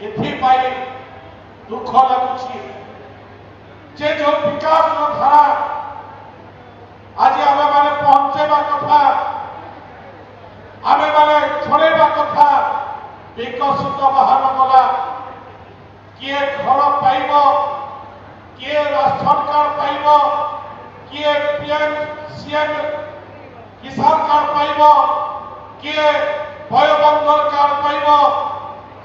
एथिपाई दुख लगुची जे जो विकास धारा आज आमे माने पहुंचेबा कथा आमे माने छड़ेबा कथा विकसित बाहर गला किए घर पाइब किए राशन कार्ड पाइब किए पीएम सीएम किसान कार्ड पाइब किए भयबंधन कार्ड पाइब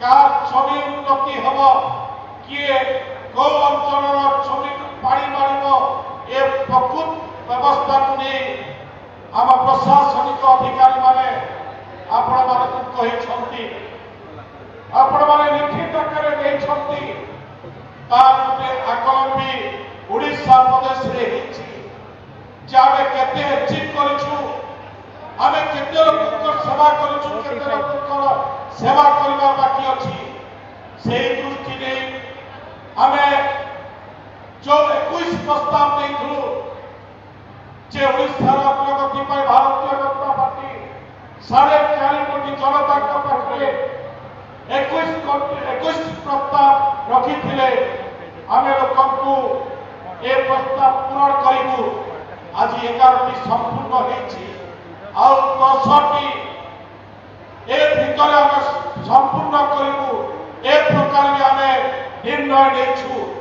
कार जमी उन्नति हम किए कौ अंचल जमी पानी मार ए प्रकृत व्यवस्था को नहीं आम प्रशासनिक अधिकारी माने आपण माने आपण माने लिखित आकार नहीं तार गोटे आकलन भी ओडिशा प्रदेश रे हिची जे आमे केते अचीव करिछु आमे केते लोककर सेवा करिछु केते लोककर सेवा करबा बाकी अछि सेही दृष्टि नै आमे जो 21 प्रस्ताव देइथु जे ओडिशा रा प्रगति पर भारतीय जनता पार्टी 4.5 कोटी जनता के पाखरे 21 प्रस्ताव रखी थिले आमे लोकंकु ए प्रस्ताव पूर्ण करिबु आज 11टी संपूर्ण हेछि आउ 10टी ए भितर आमे संपूर्ण करिबु ए प्रकार आमे निर्णय लेछु।